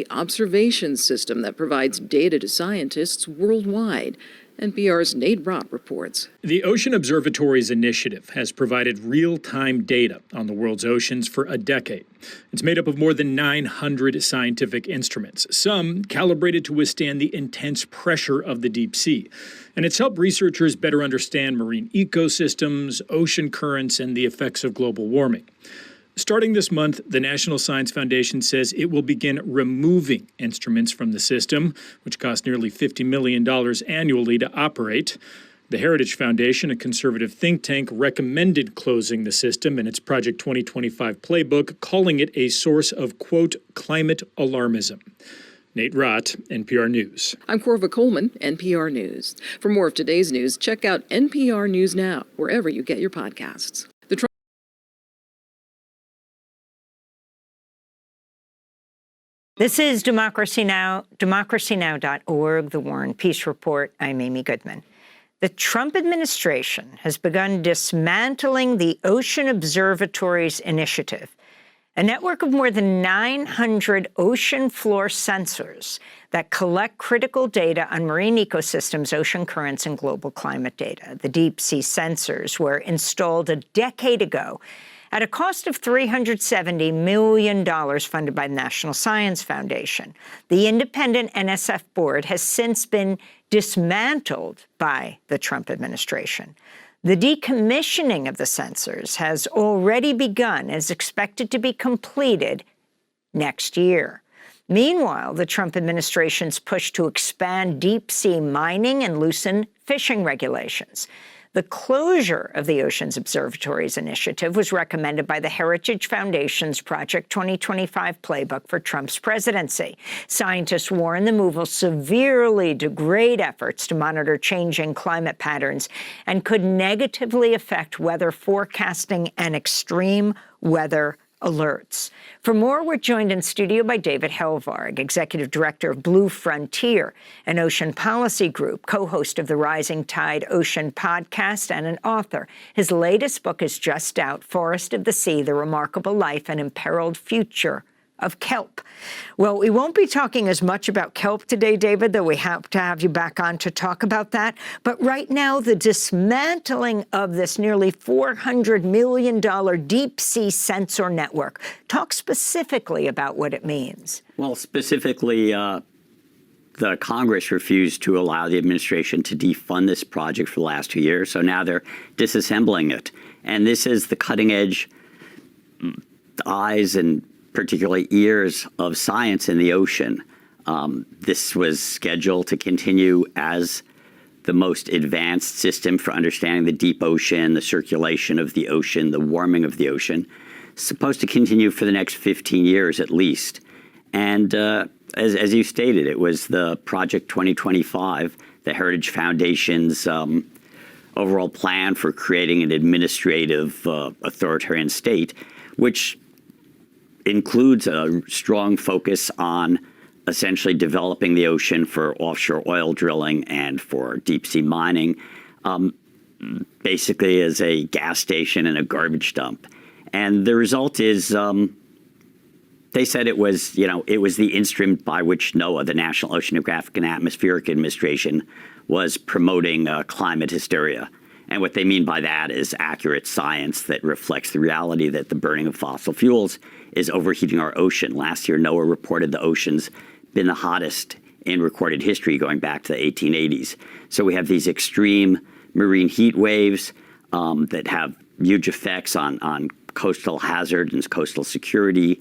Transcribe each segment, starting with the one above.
observation system that provides data to scientists worldwide. NPR's Nate Rott reports. The Ocean Observatories Initiative has provided real-time data on the world's oceans for a decade. It's made up of more than 900 scientific instruments, some calibrated to withstand the intense pressure of the deep sea. And it's helped researchers better understand marine ecosystems, ocean currents, and the effects of global warming. Starting this month, the National Science Foundation says it will begin removing instruments from the system, which cost nearly $50 million annually to operate. The Heritage Foundation, a conservative think tank, recommended closing the system in its Project 2025 playbook, calling it a source of, quote, climate alarmism. Nate Rott, NPR News. I'm Corva Coleman, NPR News. For more of today's news, check out NPR News Now, wherever you get your podcasts. This is Democracy Now!, democracynow.org, The War and Peace Report. I'm Amy Goodman. The Trump administration has begun dismantling the Ocean Observatories Initiative, a network of more than 900 ocean floor sensors that collect critical data on marine ecosystems, ocean currents, and global climate data. The deep sea sensors were installed a decade ago at a cost of $370 million funded by the National Science Foundation. The independent NSF board has since been dismantled by the Trump administration. The decommissioning of the sensors has already begun and is expected to be completed next year. Meanwhile, the Trump administration's push to expand deep-sea mining and loosen fishing regulations. The closure of the Oceans Observatories Initiative was recommended by the Heritage Foundation's Project 2025 playbook for Trump's presidency. Scientists warn the move will severely degrade efforts to monitor changing climate patterns and could negatively affect weather forecasting and extreme weather alerts. For more, we're joined in studio by David Helvarg, Executive Director of Blue Frontier, an ocean policy group, co-host of the Rising Tide Ocean podcast, and an author. His latest book is just out, Forest of the Sea, The Remarkable Life and Imperiled Future of Kelp. Well, we won't be talking as much about kelp today, David, though we hope to have you back on to talk about that. But right now, the dismantling of this nearly $400 million deep-sea sensor network. Talk specifically about what it means. Well, specifically, the Congress refused to allow the administration to defund this project for the last 2 years. So now they're disassembling it. And this is the cutting edge eyes and particularly ears of science in the ocean. This was scheduled to continue as the most advanced system for understanding the deep ocean, the circulation of the ocean, the warming of the ocean. It's supposed to continue for the next 15 years at least. And as you stated, it was the Project 2025, the Heritage Foundation's overall plan for creating an administrative authoritarian state, which includes a strong focus on essentially developing the ocean for offshore oil drilling and for deep sea mining, basically as a gas station and a garbage dump. And the result is, they said it was the instrument by which NOAA, the National Oceanographic and Atmospheric Administration, was promoting climate hysteria. And what they mean by that is accurate science that reflects the reality that the burning of fossil fuels is overheating our ocean. Last year, NOAA reported the ocean's been the hottest in recorded history going back to the 1880s. So we have these extreme marine heat waves that have huge effects on coastal hazard and coastal security.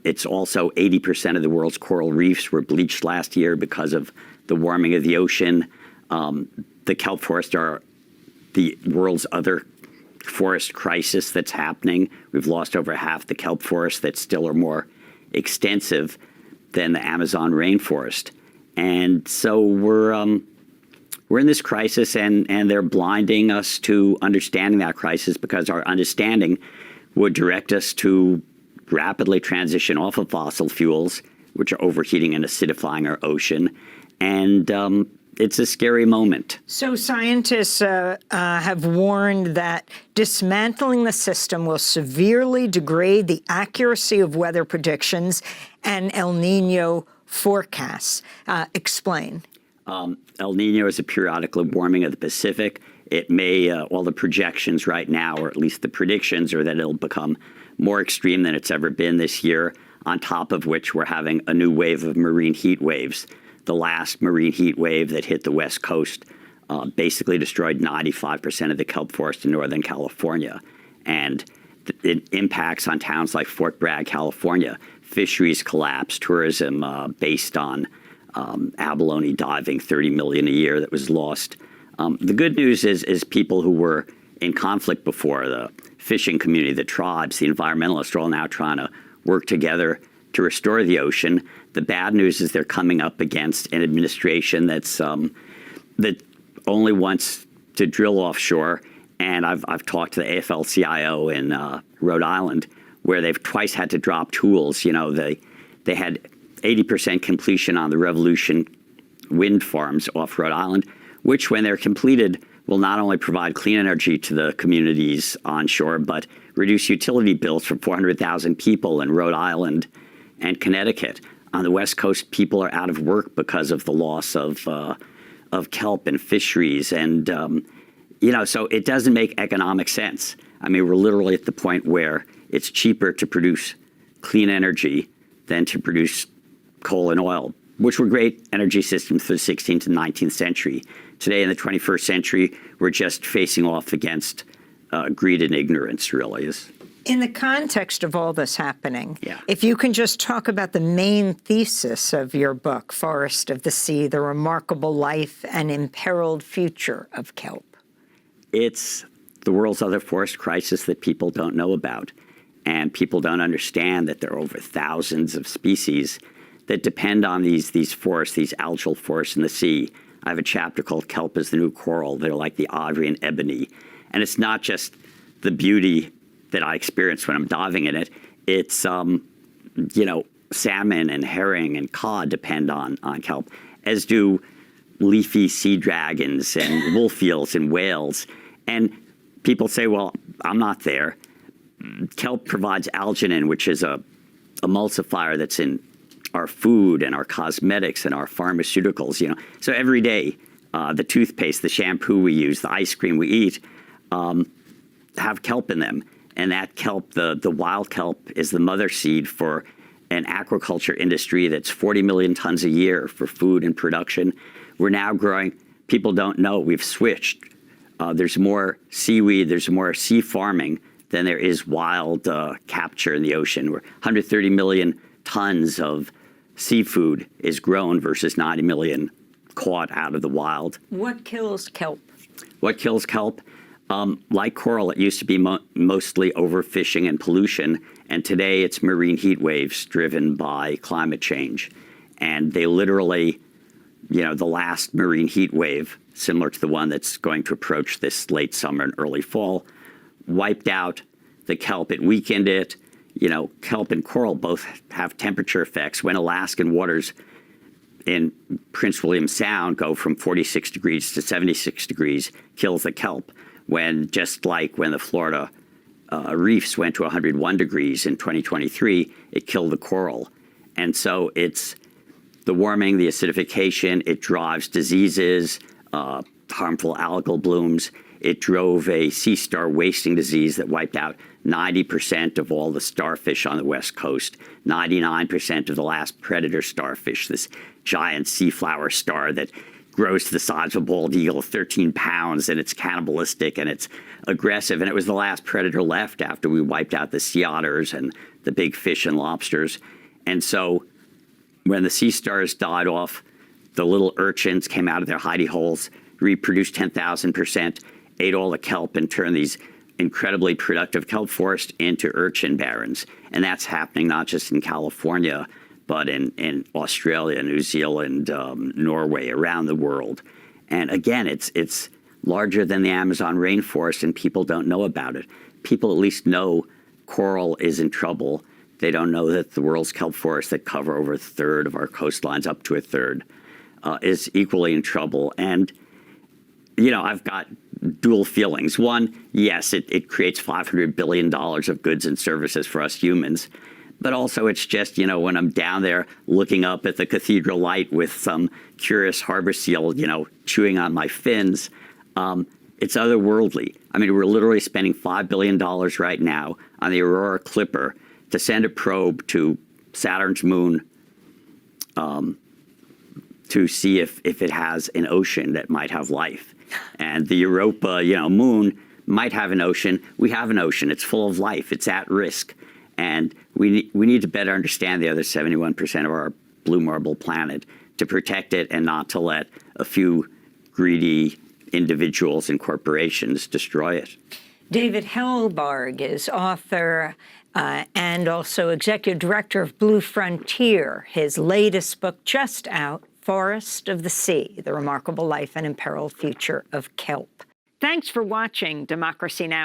It's also 80% of the world's coral reefs were bleached last year because of the warming of the ocean. The kelp forests are the world's other forest crisis that's happening. We've lost over half the kelp forests that still are more extensive than the Amazon rainforest. And so we're in this crisis, and they're blinding us to understanding that crisis, because our understanding would direct us to rapidly transition off of fossil fuels, which are overheating and acidifying our ocean, and it's a scary moment. So scientists have warned that dismantling the system will severely degrade the accuracy of weather predictions and El Nino forecasts. Explain. El Nino is a periodical warming of the Pacific. It may, all the projections right now, or at least the predictions, are that it'll become more extreme than it's ever been this year, on top of which we're having a new wave of marine heat waves. The last marine heat wave that hit the West Coast basically destroyed 95% of the kelp forest in Northern California. And it impacts on towns like Fort Bragg, California. Fisheries collapse, tourism based on abalone diving, $30 million a year that was lost. The good news is people who were in conflict before, the fishing community, the tribes, the environmentalists, are all now trying to work together to restore the ocean. The bad news is they're coming up against an administration that's that only wants to drill offshore. And I've talked to the AFL-CIO in Rhode Island, where they've twice had to drop tools. You know, they had 80% completion on the Revolution wind farms off Rhode Island, which, when they're completed, will not only provide clean energy to the communities onshore, but reduce utility bills for 400,000 people in Rhode Island and Connecticut. On the West Coast, people are out of work because of the loss of kelp and fisheries. And, so it doesn't make economic sense. I mean, we're literally at the point where it's cheaper to produce clean energy than to produce coal and oil, which were great energy systems for the 16th and 19th century. Today, in the 21st century, we're just facing off against greed and ignorance, really. In the context of all this happening, Yeah. if you can just talk about the main thesis of your book, Forest of the Sea, The Remarkable Life and Imperiled Future of Kelp. It's the world's other forest crisis that people don't know about. And people don't understand that there are over thousands of species that depend on these forests, these algal forests in the sea. I have a chapter called Kelp is the New Coral. They're like the ivory and ebony. And it's not just the beauty that I experience when I'm diving in it. It's, salmon and herring and cod depend on kelp, as do leafy sea dragons and wolf eels and whales. And people say, well, I'm not there. Kelp provides alginine, which is a emulsifier that's in our food and our cosmetics and our pharmaceuticals. So every day, the toothpaste, the shampoo we use, the ice cream we eat, have kelp in them. And that kelp, the wild kelp, is the mother seed for an aquaculture industry that's 40 million tons a year for food and production. We're now growing. People don't know. We've switched. There's more seaweed. There's more sea farming than there is wild capture in the ocean. We're 130 million tons of seafood is grown versus 90 million caught out of the wild. What kills kelp? What kills kelp? Like coral, it used to be mostly overfishing and pollution, and today it's marine heat waves driven by climate change. And they literally, the last marine heat wave, similar to the one that's going to approach this late summer and early fall, wiped out the kelp. It weakened it. Kelp and coral both have temperature effects. When Alaskan waters in Prince William Sound go from 46 degrees to 76 degrees, kills the kelp. Just like when the Florida reefs went to 101 degrees in 2023, it killed the coral. And so it's the warming, the acidification, it drives diseases, harmful algal blooms. It drove a sea star wasting disease that wiped out 90% of all the starfish on the West Coast, 99% of the last predator starfish, this giant sea flower star that grows to the size of a bald eagle, 13 pounds, and it's cannibalistic and it's aggressive. And it was the last predator left after we wiped out the sea otters and the big fish and lobsters. And so when the sea stars died off, the little urchins came out of their hidey holes, reproduced 10,000%, ate all the kelp, and turned these incredibly productive kelp forests into urchin barrens. And that's happening not just in California, but in Australia, New Zealand, Norway, around the world. And again, it's larger than the Amazon rainforest, and people don't know about it. People at least know coral is in trouble. They don't know that the world's kelp forests that cover over a third of our coastlines, up to a third, is equally in trouble. And, I've got dual feelings. One, yes, it creates $500 billion of goods and services for us humans. But also it's just, when I'm down there looking up at the cathedral light with some curious harbor seal, chewing on my fins, it's otherworldly. I mean, we're literally spending $5 billion right now on the Aurora Clipper to send a probe to Saturn's moon to see if it has an ocean that might have life. And the Europa, moon might have an ocean. We have an ocean. It's full of life. It's at risk. And we need to better understand the other 71% of our blue marble planet to protect it and not to let a few greedy individuals and corporations destroy it. David Hellbarg is author and also executive director of Blue Frontier. His latest book just out, Forest of the Sea, The Remarkable Life and Imperiled Future of Kelp. Thanks for watching Democracy Now!